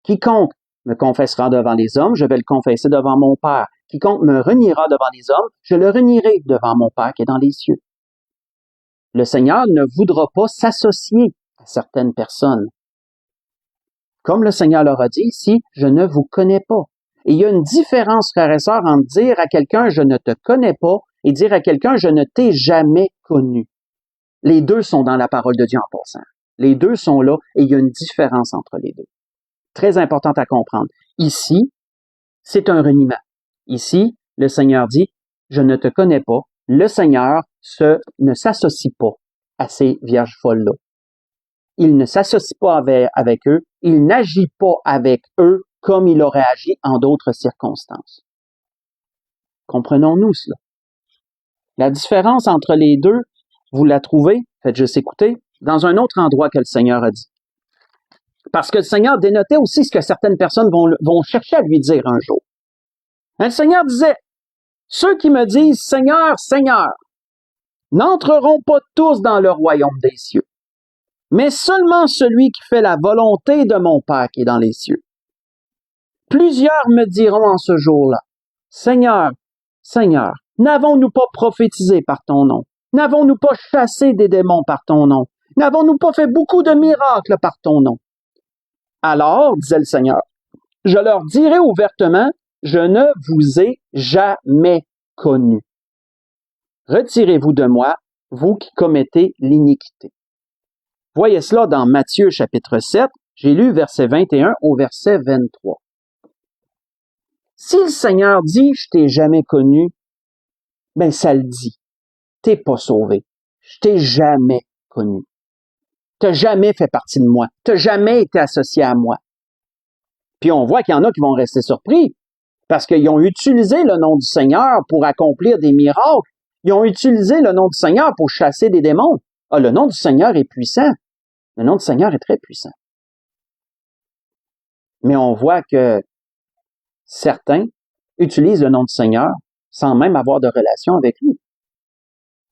Quiconque me confessera devant les hommes, je vais le confesser devant mon Père. Quiconque me reniera devant les hommes, je le renierai devant mon Père qui est dans les cieux. Le Seigneur ne voudra pas s'associer à certaines personnes. Comme le Seigneur leur a dit ici, je ne vous connais pas. Et il y a une différence, frères et sœurs, entre dire à quelqu'un je ne te connais pas et dire à quelqu'un je ne t'ai jamais connu. Les deux sont dans la parole de Dieu en passant. Les deux sont là et il y a une différence entre les deux. Très importante à comprendre. Ici, c'est un reniement. Ici, le Seigneur dit, je ne te connais pas. Le Seigneur ne s'associe pas à ces vierges folles-là. Il ne s'associe pas avec eux. Il n'agit pas avec eux comme il aurait agi en d'autres circonstances. Comprenons-nous cela. La différence entre les deux, vous la trouvez, faites juste écouter, dans un autre endroit que le Seigneur a dit. Parce que le Seigneur dénotait aussi ce que certaines personnes vont chercher à lui dire un jour. Le Seigneur disait, ceux qui me disent Seigneur, Seigneur, n'entreront pas tous dans le royaume des cieux, mais seulement celui qui fait la volonté de mon Père qui est dans les cieux. Plusieurs me diront en ce jour-là, Seigneur, Seigneur, n'avons-nous pas prophétisé par ton nom? N'avons-nous pas chassé des démons par ton nom? N'avons-nous pas fait beaucoup de miracles par ton nom? Alors, disait le Seigneur, je leur dirai ouvertement, je ne vous ai jamais connu. Retirez-vous de moi, vous qui commettez l'iniquité. Voyez cela dans Matthieu chapitre 7, j'ai lu verset 21 au verset 23. Si le Seigneur dit, je t'ai jamais connu, ben ça le dit. T'es pas sauvé. Je t'ai jamais connu. T'as jamais fait partie de moi. T'as jamais été associé à moi. Puis on voit qu'il y en a qui vont rester surpris parce qu'ils ont utilisé le nom du Seigneur pour accomplir des miracles. Ils ont utilisé le nom du Seigneur pour chasser des démons. Ah, le nom du Seigneur est puissant. Le nom du Seigneur est très puissant. Mais on voit que certains utilisent le nom du Seigneur sans même avoir de relation avec lui.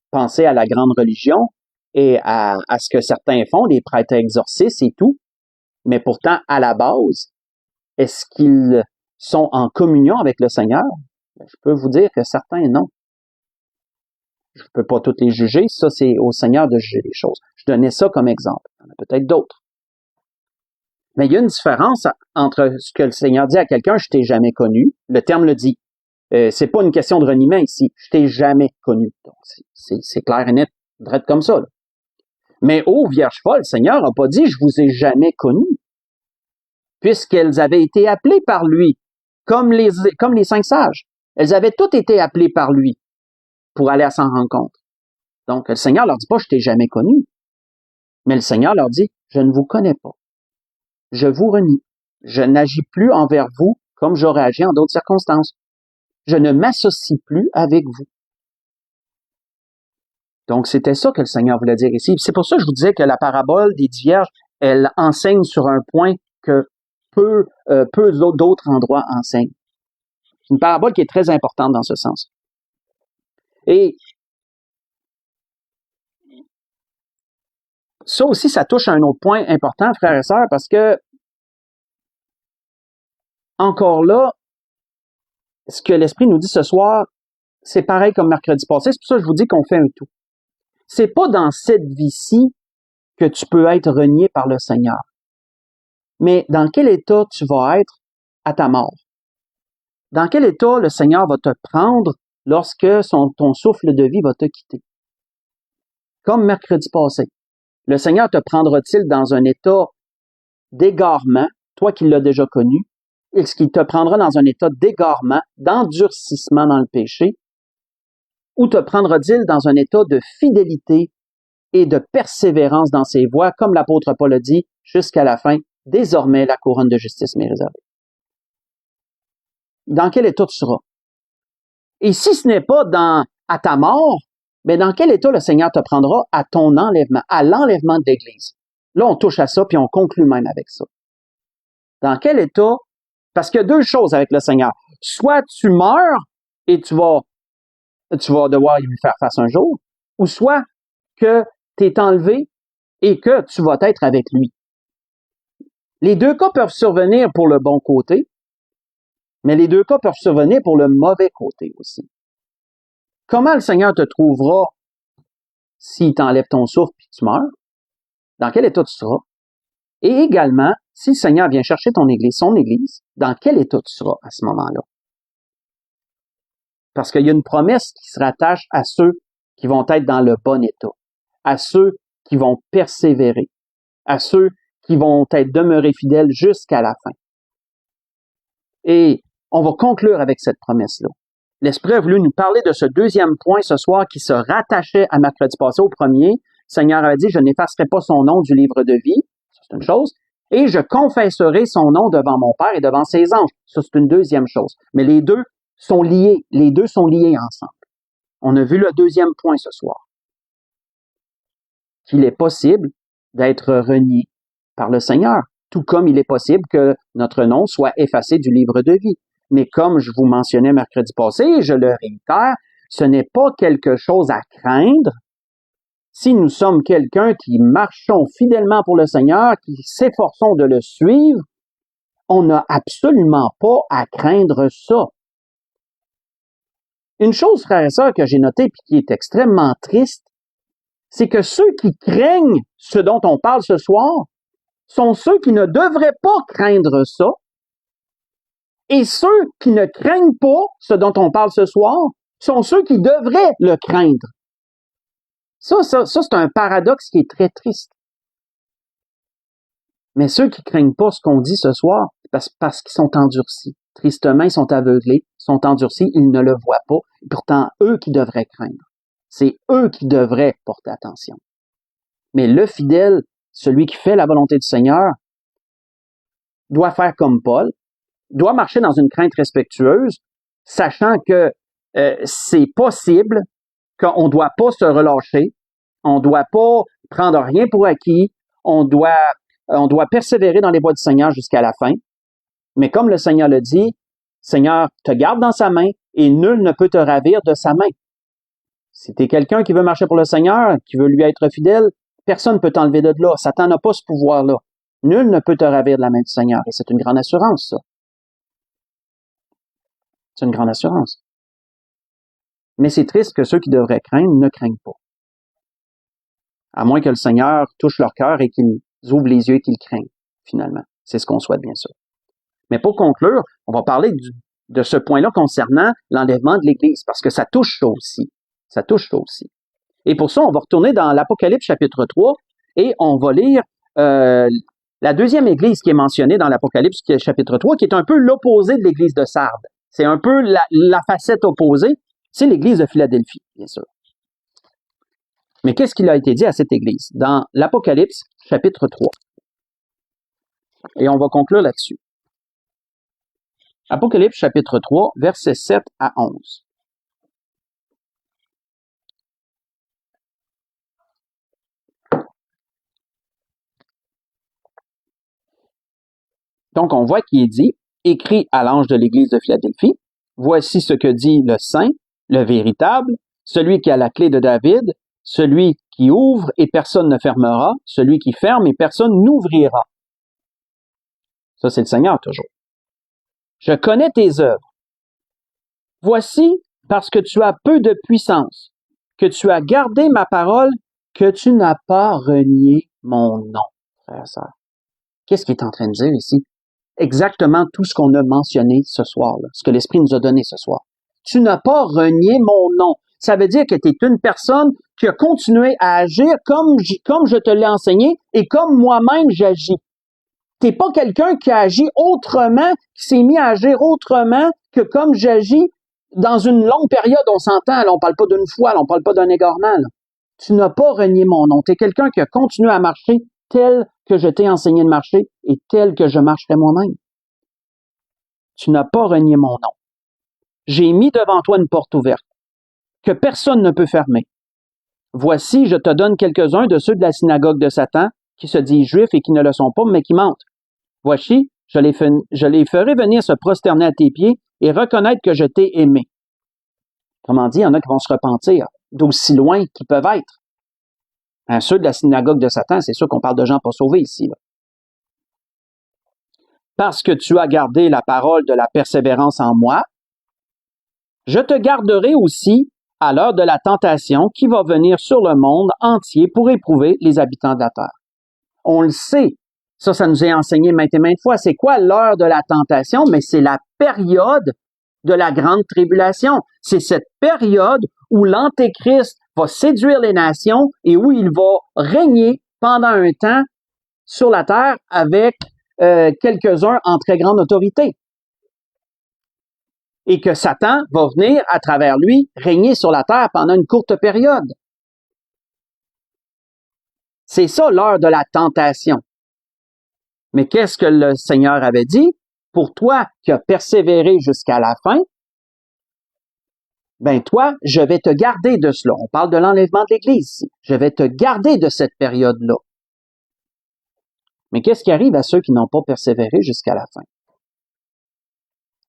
Pensez à la grande religion et à ce que certains font, des prêtres exorcistes et tout. Mais pourtant, à la base, est-ce qu'ils sont en communion avec le Seigneur? Je peux vous dire que certains, non. Je ne peux pas tous les juger. Ça, c'est au Seigneur de juger les choses. Je donnais ça comme exemple. Il y en a peut-être d'autres. Mais il y a une différence entre ce que le Seigneur dit à quelqu'un, je t'ai jamais connu. Le terme le dit. C'est pas une question de reniement ici. Je t'ai jamais connu. Donc, c'est clair et net, direct comme ça. Là. Mais ô Vierge folle, le Seigneur n'a pas dit, je vous ai jamais connu. Puisqu'elles avaient été appelées par lui, comme les 5 sages. Elles avaient toutes été appelées par lui pour aller à sa rencontre. Donc, le Seigneur leur dit pas, je t'ai jamais connu. Mais le Seigneur leur dit, je ne vous connais pas. Je vous renie. Je n'agis plus envers vous comme j'aurais agi en d'autres circonstances. Je ne m'associe plus avec vous. Donc, c'était ça que le Seigneur voulait dire ici. C'est pour ça que je vous disais que la parabole des 10 vierges, elle enseigne sur un point que peu d'autres endroits enseignent. C'est une parabole qui est très importante dans ce sens. Et ça aussi, ça touche à un autre point important, frères et sœurs, parce que, encore là, ce que l'Esprit nous dit ce soir, c'est pareil comme mercredi passé. C'est pour ça que je vous dis qu'on fait un tout. C'est pas dans cette vie-ci que tu peux être renié par le Seigneur. Mais dans quel état tu vas être à ta mort? Dans quel état le Seigneur va te prendre lorsque ton souffle de vie va te quitter? Comme mercredi passé. Le Seigneur te prendra-t-il dans un état d'égarement, toi qui l'as déjà connu, est-ce qu'il te prendra dans un état d'égarement, d'endurcissement dans le péché, ou te prendra-t-il dans un état de fidélité et de persévérance dans ses voies, comme l'apôtre Paul a dit, jusqu'à la fin, désormais la couronne de justice m'est réservée. Dans quel état tu seras? Et si ce n'est pas à ta mort, mais dans quel état le Seigneur te prendra à ton enlèvement, à l'enlèvement de l'Église? Là, on touche à ça, puis on conclut même avec ça. Dans quel état? Parce qu'il y a deux choses avec le Seigneur. Soit tu meurs et tu vas devoir lui faire face un jour, ou soit que tu es enlevé et que tu vas être avec lui. Les deux cas peuvent survenir pour le bon côté, mais les deux cas peuvent survenir pour le mauvais côté aussi. Comment le Seigneur te trouvera s'il t'enlève ton souffle et tu meurs? Dans quel état tu seras? Et également, si le Seigneur vient chercher ton Église, son Église, dans quel état tu seras à ce moment-là? Parce qu'il y a une promesse qui se rattache à ceux qui vont être dans le bon état, à ceux qui vont persévérer, à ceux qui vont être demeurés fidèles jusqu'à la fin. Et on va conclure avec cette promesse-là. L'Esprit a voulu nous parler de ce deuxième point ce soir qui se rattachait à mercredi passé au premier. Le Seigneur avait dit, je n'effacerai pas son nom du livre de vie. Ça, c'est une chose. Et je confesserai son nom devant mon Père et devant ses anges. Ça, c'est une deuxième chose. Mais les deux sont liés. Les deux sont liés ensemble. On a vu le deuxième point ce soir. Qu'il est possible d'être renié par le Seigneur. Tout comme il est possible que notre nom soit effacé du livre de vie. Mais comme je vous mentionnais mercredi passé, et je le réitère, ce n'est pas quelque chose à craindre si nous sommes quelqu'un qui marchons fidèlement pour le Seigneur, qui s'efforçons de le suivre. On n'a absolument pas à craindre ça. Une chose, frères et sœurs, que j'ai notée et qui est extrêmement triste, c'est que ceux qui craignent ce dont on parle ce soir sont ceux qui ne devraient pas craindre ça. Et ceux qui ne craignent pas ce dont on parle ce soir sont ceux qui devraient le craindre. Ça, c'est un paradoxe qui est très triste. Mais ceux qui craignent pas ce qu'on dit ce soir, parce qu'ils sont endurcis. Tristement, ils sont aveuglés, sont endurcis, ils ne le voient pas. Et pourtant, eux qui devraient craindre. C'est eux qui devraient porter attention. Mais le fidèle, celui qui fait la volonté du Seigneur, doit faire comme Paul, doit marcher dans une crainte respectueuse, sachant que c'est possible, qu'on ne doit pas se relâcher, on ne doit pas prendre rien pour acquis, on doit persévérer dans les voies du Seigneur jusqu'à la fin. Mais comme le Seigneur le dit, Seigneur te garde dans sa main et nul ne peut te ravir de sa main. Si tu es quelqu'un qui veut marcher pour le Seigneur, qui veut lui être fidèle, personne ne peut t'enlever de là. Satan n'a pas ce pouvoir-là. Nul ne peut te ravir de la main du Seigneur. Et c'est une grande assurance, ça. C'est une grande assurance. Mais c'est triste que ceux qui devraient craindre ne craignent pas. À moins que le Seigneur touche leur cœur et qu'ils ouvrent les yeux et qu'ils craignent, finalement. C'est ce qu'on souhaite, bien sûr. Mais pour conclure, on va parler de ce point-là concernant l'enlèvement de l'Église, parce que ça touche ça aussi. Ça touche ça aussi. Et pour ça, on va retourner dans l'Apocalypse chapitre 3 et on va lire la deuxième Église qui est mentionnée dans l'Apocalypse chapitre 3, qui est un peu l'opposé de l'Église de Sardes. C'est un peu la facette opposée. C'est l'Église de Philadelphie, bien sûr. Mais qu'est-ce qu'il a été dit à cette Église? Dans l'Apocalypse, chapitre 3. Et on va conclure là-dessus. Apocalypse, chapitre 3, versets 7 à 11. Donc, on voit qu'il est dit, écrit à l'ange de l'Église de Philadelphie, voici ce que dit le Saint, le véritable, celui qui a la clé de David, celui qui ouvre et personne ne fermera, celui qui ferme et personne n'ouvrira. Ça, c'est le Seigneur toujours. Je connais tes œuvres. Voici, parce que tu as peu de puissance, que tu as gardé ma parole, que tu n'as pas renié mon nom, frère et sœur. Qu'est-ce qu'il est en train de dire ici? Exactement tout ce qu'on a mentionné ce soir, là, ce que l'Esprit nous a donné ce soir. Tu n'as pas renié mon nom. Ça veut dire que tu es une personne qui a continué à agir comme je te l'ai enseigné et comme moi-même j'agis. Tu n'es pas quelqu'un qui a agi autrement, qui s'est mis à agir autrement que comme j'agis dans une longue période, on s'entend, là, on parle pas d'une fois, là, on parle pas d'un égarement. Là. Tu n'as pas renié mon nom. Tu es quelqu'un qui a continué à marcher tel que je t'ai enseigné de marcher et tel que je marcherai moi-même. Tu n'as pas renié mon nom. J'ai mis devant toi une porte ouverte que personne ne peut fermer. Voici, je te donne quelques-uns de ceux de la synagogue de Satan qui se disent juifs et qui ne le sont pas, mais qui mentent. Voici, je les ferai venir se prosterner à tes pieds et reconnaître que je t'ai aimé. Comment dire, il y en a qui vont se repentir d'aussi loin qu'ils peuvent être. Hein, ceux de la synagogue de Satan, c'est sûr qu'on parle de gens pas sauvés ici. Là. Parce que tu as gardé la parole de la persévérance en moi, je te garderai aussi à l'heure de la tentation qui va venir sur le monde entier pour éprouver les habitants de la terre. On le sait, ça nous est enseigné maintes et maintes fois. C'est quoi l'heure de la tentation? Mais c'est la période de la grande tribulation. C'est cette période où l'Antéchrist va séduire les nations et où il va régner pendant un temps sur la terre avec quelques-uns en très grande autorité. Et que Satan va venir, à travers lui, régner sur la terre pendant une courte période. C'est ça l'heure de la tentation. Mais qu'est-ce que le Seigneur avait dit? Pour toi qui as persévéré jusqu'à la fin, ben toi, je vais te garder de cela. On parle de l'enlèvement de l'Église ici. Je vais te garder de cette période-là. Mais qu'est-ce qui arrive à ceux qui n'ont pas persévéré jusqu'à la fin?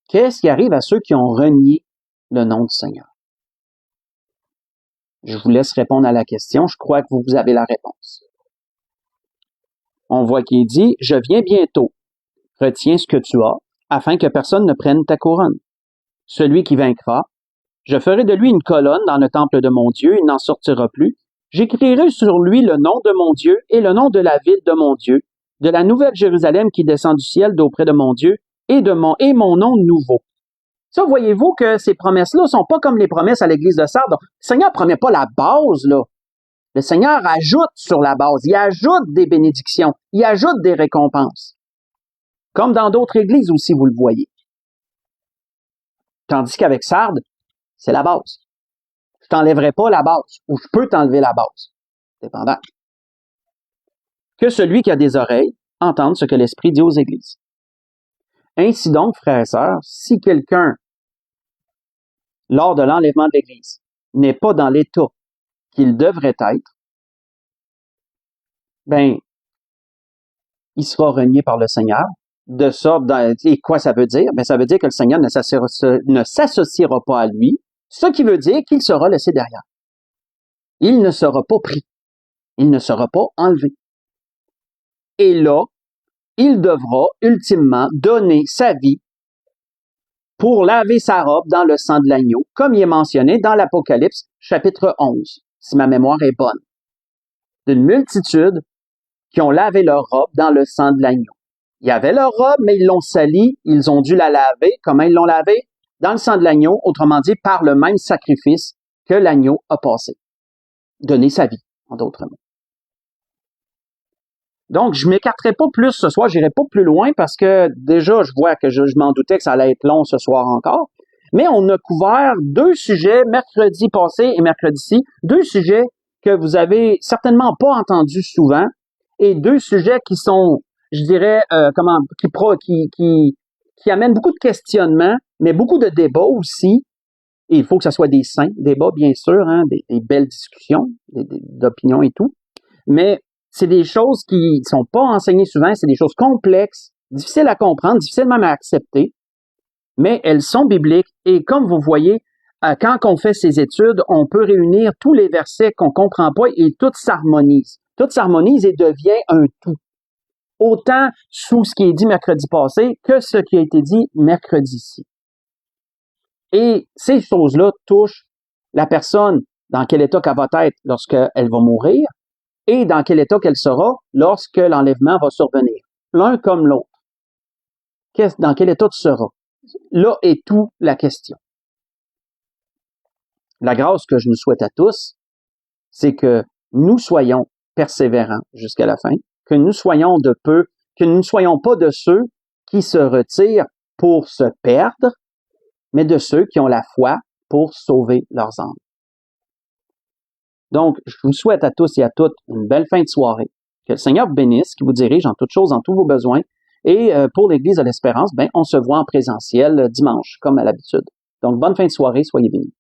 Qu'est-ce qui arrive à ceux qui ont renié le nom du Seigneur? Je vous laisse répondre à la question. Je crois que vous avez la réponse. On voit qu'il dit, « Je viens bientôt. Retiens ce que tu as, afin que personne ne prenne ta couronne. Celui qui vaincra, je ferai de lui une colonne dans le temple de mon Dieu, il n'en sortira plus. J'écrirai sur lui le nom de mon Dieu et le nom de la ville de mon Dieu, de la nouvelle Jérusalem qui descend du ciel d'auprès de mon Dieu, et mon nom nouveau. » Ça, voyez-vous que ces promesses-là sont pas comme les promesses à l'église de Sardes. Le Seigneur ne promet pas la base, là. Le Seigneur ajoute sur la base. Il ajoute des bénédictions. Il ajoute des récompenses. Comme dans d'autres églises aussi, vous le voyez. Tandis qu'avec Sardes, c'est la base. Je t'enlèverai pas la base, ou je peux t'enlever la base. Dépendant. Que celui qui a des oreilles entende ce que l'Esprit dit aux églises. Ainsi donc, frères et sœurs, si quelqu'un, lors de l'enlèvement de l'Église, n'est pas dans l'état qu'il devrait être, ben, il sera renié par le Seigneur. De sorte, et quoi ça veut dire? Ben, ça veut dire que le Seigneur ne s'associera pas à lui, ce qui veut dire qu'il sera laissé derrière. Il ne sera pas pris. Il ne sera pas enlevé. Et là, il devra ultimement donner sa vie pour laver sa robe dans le sang de l'agneau, comme il est mentionné dans l'Apocalypse, chapitre 11, si ma mémoire est bonne. D'une multitude qui ont lavé leur robe dans le sang de l'agneau. Il y avait leur robe, mais ils l'ont salie, ils ont dû la laver. Comment ils l'ont lavée? Dans le sang de l'agneau, autrement dit, par le même sacrifice que l'agneau a passé. Donner sa vie, en d'autres mots. Donc, je m'écarterai pas plus ce soir, j'irai pas plus loin parce que déjà, je vois que je m'en doutais que ça allait être long ce soir encore. Mais on a couvert deux sujets, mercredi passé et mercredi-ci, deux sujets que vous avez certainement pas entendus souvent et deux sujets qui sont, je dirais, qui amènent beaucoup de questionnements, mais beaucoup de débats aussi. Et il faut que ce soit des sains débats, bien sûr, hein, des belles discussions, d'opinions et tout. Mais c'est des choses qui sont pas enseignées souvent, c'est des choses complexes, difficiles à comprendre, difficiles même à accepter, mais elles sont bibliques. Et comme vous voyez, quand on fait ces études, on peut réunir tous les versets qu'on comprend pas et tout s'harmonise. Tout s'harmonise et devient un tout. Autant sous ce qui est dit mercredi passé que ce qui a été dit mercredi-ci. Et ces choses-là touchent la personne dans quel état qu'elle va être lorsqu'elle va mourir, et dans quel état qu'elle sera lorsque l'enlèvement va survenir. L'un comme l'autre. Dans quel état tu seras? Là est tout la question. La grâce que je nous souhaite à tous, c'est que nous soyons persévérants jusqu'à la fin, que nous soyons que nous ne soyons pas de ceux qui se retirent pour se perdre, mais de ceux qui ont la foi pour sauver leurs âmes. Donc, je vous souhaite à tous et à toutes une belle fin de soirée. Que le Seigneur vous bénisse, qu'il vous dirige en toutes choses, en tous vos besoins. Et pour l'Église de l'Espérance, on se voit en présentiel dimanche, comme à l'habitude. Donc, bonne fin de soirée, soyez bénis.